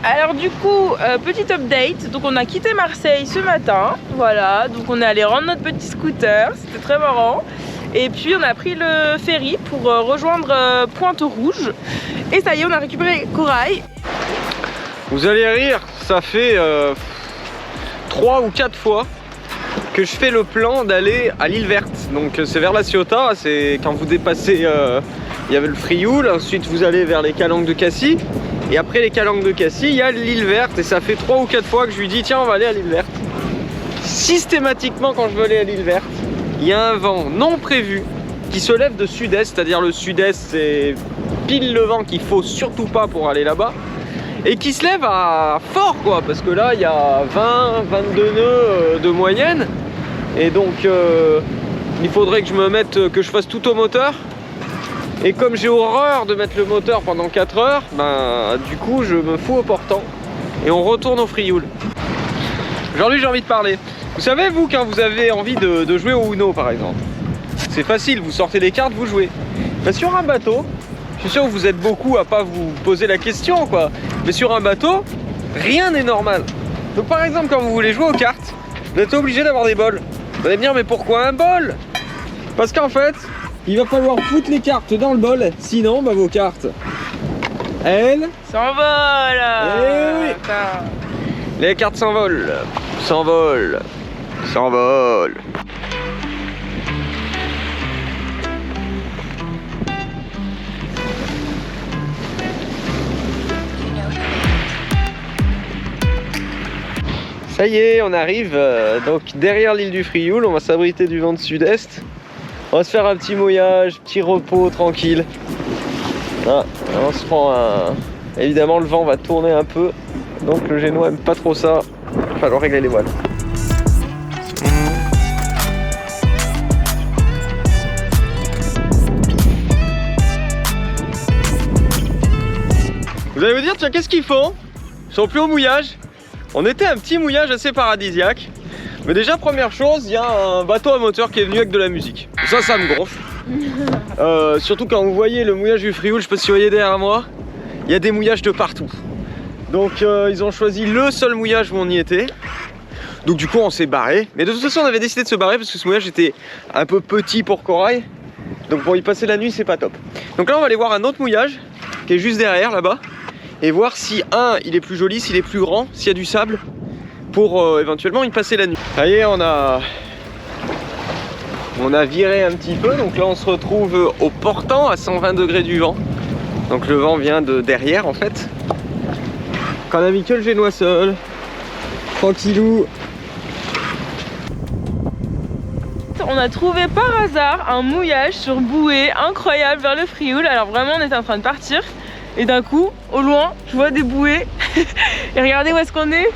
Alors du coup, petit update, donc on a quitté Marseille ce matin, voilà, donc on est allé rendre notre petit scooter, c'était très marrant. Et puis on a pris le ferry pour rejoindre Pointe-Rouge. Et ça y est, on a récupéré Corail. Vous allez rire, ça fait 3 ou 4 fois que je fais le plan d'aller à l'île verte. Donc c'est vers la Ciotat, c'est quand vous dépassez, il y avait le Frioul, ensuite vous allez vers les Calanques de Cassis. Et après les Calanques de Cassis, il y a l'île verte. Et ça fait 3 ou 4 fois que je lui dis tiens, on va aller à l'île verte. Systématiquement quand je veux aller à l'île verte, il y a un vent non prévu qui se lève de sud-est, c'est-à-dire le sud-est c'est pile le vent qu'il faut surtout pas pour aller là-bas. Et qui se lève à fort quoi, parce que là il y a 20-22 nœuds de moyenne. Et donc il faudrait que je me mette, que je fasse tout au moteur. Et comme j'ai horreur de mettre le moteur pendant 4 heures, ben du coup je me fous au portant. Et on retourne au Frioul. Aujourd'hui j'ai envie de parler. Vous savez vous, quand vous avez envie de jouer au Uno par exemple, c'est facile, vous sortez les cartes, vous jouez. Ben, sur un bateau, je suis sûr que vous êtes beaucoup à pas vous poser la question quoi. Mais sur un bateau, rien n'est normal. Donc par exemple quand vous voulez jouer aux cartes, vous êtes obligé d'avoir des bols. Vous allez me dire mais pourquoi un bol? Parce qu'en fait, il va falloir foutre les cartes dans le bol, sinon bah, vos cartes, elles S'envole. Eh oui. Les cartes s'envolent, s'envolent, s'envolent. Ça y est, on arrive donc derrière l'île du Frioul, on va s'abriter du vent de sud-est. On va se faire un petit mouillage, petit repos tranquille. Ah, on se prend un... Évidemment le vent va tourner un peu, donc le génois aime pas trop ça. Il va falloir régler les voiles. Vous allez vous dire, tiens, qu'est-ce qu'ils font? Ils sont plus au mouillage. On était à un petit mouillage assez paradisiaque. Mais déjà, première chose, il y a un bateau à moteur qui est venu avec de la musique. Et ça me gonfle. Surtout quand vous voyez le mouillage du Frioul, je sais pas si vous voyez derrière moi, il y a des mouillages de partout. Donc ils ont choisi le seul mouillage où on y était. Donc du coup on s'est barré. Mais de toute façon on avait décidé de se barrer parce que ce mouillage était un peu petit pour Corail. Donc pour y passer la nuit c'est pas top. Donc là on va aller voir un autre mouillage qui est juste derrière là-bas. Et voir si il est plus joli, s'il est plus grand, s'il y a du sable. Pour éventuellement y passer la nuit. Ça y est, on a viré un petit peu, donc là on se retrouve au portant à 120 degrés du vent. Donc le vent vient de derrière en fait. Qu'on a mis que le génois seul, tranquillou. On a trouvé par hasard un mouillage sur bouée incroyable vers le Frioul. Alors vraiment on était en train de partir et d'un coup, au loin, je vois des bouées. Et regardez où est-ce qu'on est.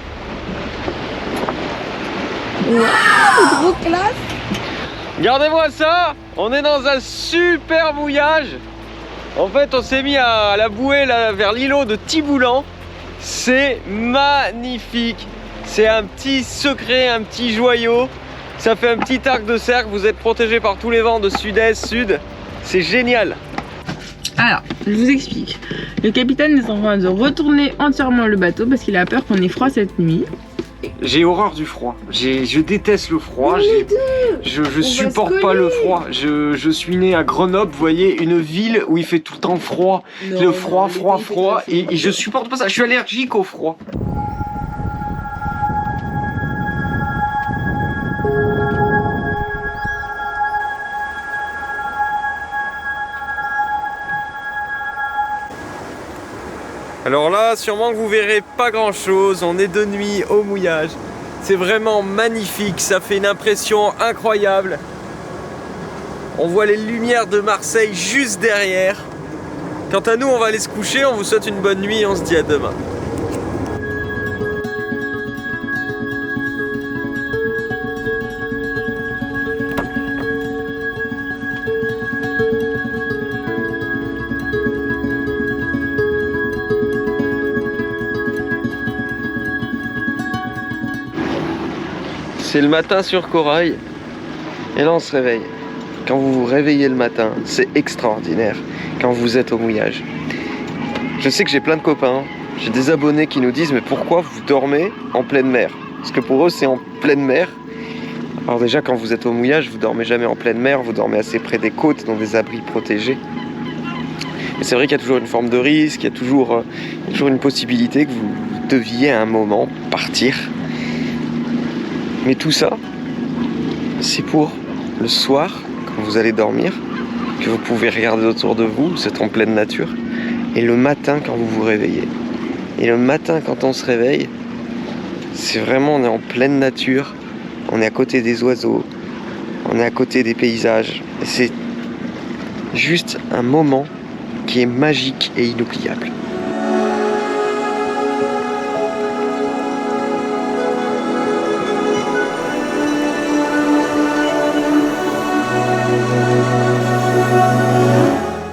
Wow, trop classe! Regardez-moi ça! On est dans un super mouillage. En fait, on s'est mis à la bouée là, vers l'îlot de Thiboulan. C'est magnifique. C'est un petit secret, un petit joyau. Ça fait un petit arc de cercle. Vous êtes protégé par tous les vents de sud-est, sud. C'est génial. Alors, je vous explique. Le capitaine est en train de retourner entièrement le bateau parce qu'il a peur qu'on ait froid cette nuit. J'ai horreur du froid. Je déteste le froid. Je supporte pas le froid. Je suis né à Grenoble, vous voyez, une ville où il fait tout le temps froid. Non, le froid. Et je supporte pas ça. Je suis allergique au froid. Alors là, sûrement que vous verrez pas grand chose, on est de nuit au mouillage. C'est vraiment magnifique, ça fait une impression incroyable. On voit les lumières de Marseille juste derrière. Quant à nous, on va aller se coucher, on vous souhaite une bonne nuit et on se dit à demain. C'est le matin sur Corail et là on se réveille. Quand vous vous réveillez le matin, c'est extraordinaire quand vous êtes au mouillage. Je sais que j'ai plein de copains J'ai des abonnés qui nous disent mais pourquoi vous dormez en pleine mer? Parce que pour eux c'est en pleine mer. Alors déjà quand vous êtes au mouillage, vous dormez jamais en pleine mer, vous dormez assez près des côtes dans des abris protégés. Mais c'est vrai qu'il y a toujours une forme de risque, il y a toujours une possibilité que vous deviez à un moment partir. Mais tout ça, c'est pour le soir, quand vous allez dormir, que vous pouvez regarder autour de vous, vous êtes en pleine nature, et le matin quand vous vous réveillez. Et le matin quand on se réveille, c'est vraiment, on est en pleine nature, on est à côté des oiseaux, on est à côté des paysages. Et c'est juste un moment qui est magique et inoubliable.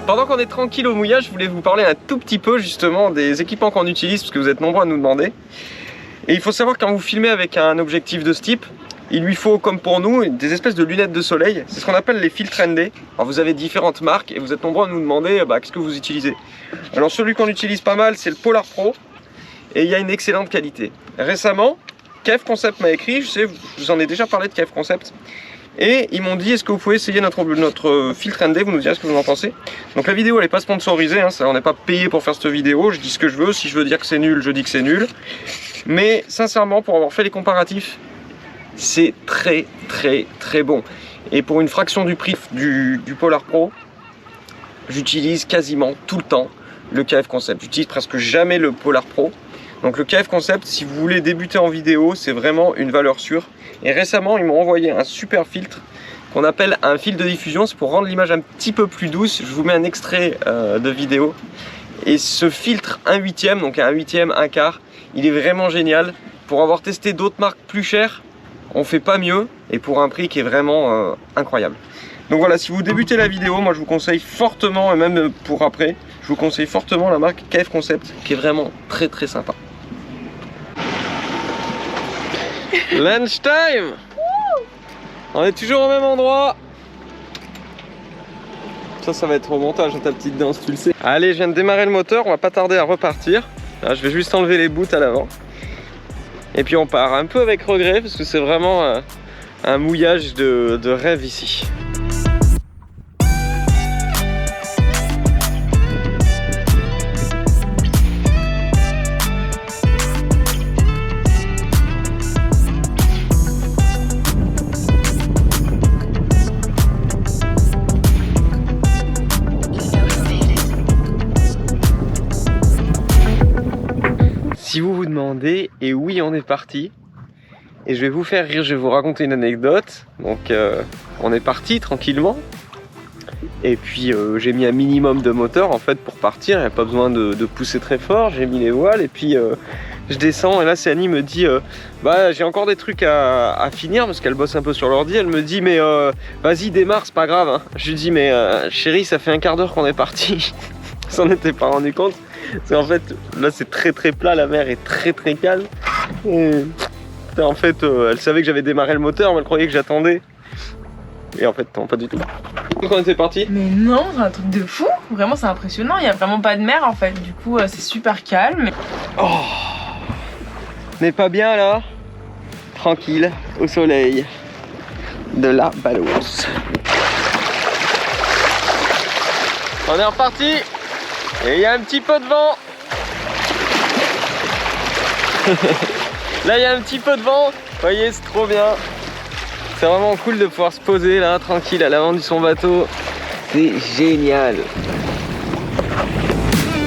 Pendant qu'on est tranquille au mouillage, je voulais vous parler un tout petit peu justement des équipements qu'on utilise, parce que vous êtes nombreux à nous demander. Et il faut savoir, quand vous filmez avec un objectif de ce type, il lui faut, comme pour nous, des espèces de lunettes de soleil. C'est ce qu'on appelle les filtres ND. Alors vous avez différentes marques et vous êtes nombreux à nous demander qu'est-ce que vous utilisez. Alors celui qu'on utilise pas mal, c'est le Polar Pro, et il y a une excellente qualité. Récemment, KF Concept m'a écrit, je sais, je vous en ai déjà parlé de KF Concept, et ils m'ont dit est-ce que vous pouvez essayer notre filtre ND, vous nous direz ce que vous en pensez. Donc la vidéo elle n'est pas sponsorisée, hein, on n'est pas payé pour faire cette vidéo, je dis ce que je veux, si je veux dire que c'est nul, je dis que c'est nul. Mais sincèrement, pour avoir fait les comparatifs, c'est très bon. Et pour une fraction du prix du Polar Pro, j'utilise quasiment tout le temps le KF Concept. J'utilise presque jamais le Polar Pro. Donc le KF Concept, si vous voulez débuter en vidéo, c'est vraiment une valeur sûre. Et récemment, ils m'ont envoyé un super filtre qu'on appelle un filtre de diffusion. C'est pour rendre l'image un petit peu plus douce. Je vous mets un extrait de vidéo. Et ce filtre 1/8, donc un 1/8, un quart, il est vraiment génial. Pour avoir testé d'autres marques plus chères, on fait pas mieux. Et pour un prix qui est vraiment incroyable. Donc voilà, si vous débutez la vidéo, moi je vous conseille fortement, et même pour après, je vous conseille fortement la marque KF Concept, qui est vraiment très sympa. Lunchtime! On est toujours au même endroit. Ça va être au montage, ta petite danse, tu le sais. Allez, je viens de démarrer le moteur, on va pas tarder à repartir. Là, je vais juste enlever les bouts à l'avant. Et puis on part, un peu avec regret, parce que c'est vraiment un mouillage de rêve ici. Si vous vous demandez, et oui on est parti, et je vais vous faire rire, je vais vous raconter une anecdote. Donc on est parti tranquillement, et puis j'ai mis un minimum de moteur en fait pour partir, il n'y a pas besoin de pousser très fort, j'ai mis les voiles, et puis je descends, et là c'est Annie me dit bah j'ai encore des trucs à finir, parce qu'elle bosse un peu sur l'ordi, elle me dit mais vas-y démarre, c'est pas grave, hein. Je lui dis mais chérie, ça fait un quart d'heure qu'on est parti. S'en était pas rendu compte. C'est en fait, là c'est très plat, la mer est très calme. Et en fait, elle savait que j'avais démarré le moteur, mais elle croyait que j'attendais. Et en fait, non, pas du tout. Donc on était parti. Mais non, c'est un truc de fou. Vraiment, c'est impressionnant. Il n'y a vraiment pas de mer en fait. Du coup, c'est super calme. Oh, on n'est pas bien là. Tranquille, au soleil de la Ballousse. On est reparti. Et il y a un petit peu de vent. Là il y a un petit peu de vent. Vous voyez, c'est trop bien. C'est vraiment cool de pouvoir se poser là tranquille à l'avant de son bateau. C'est génial.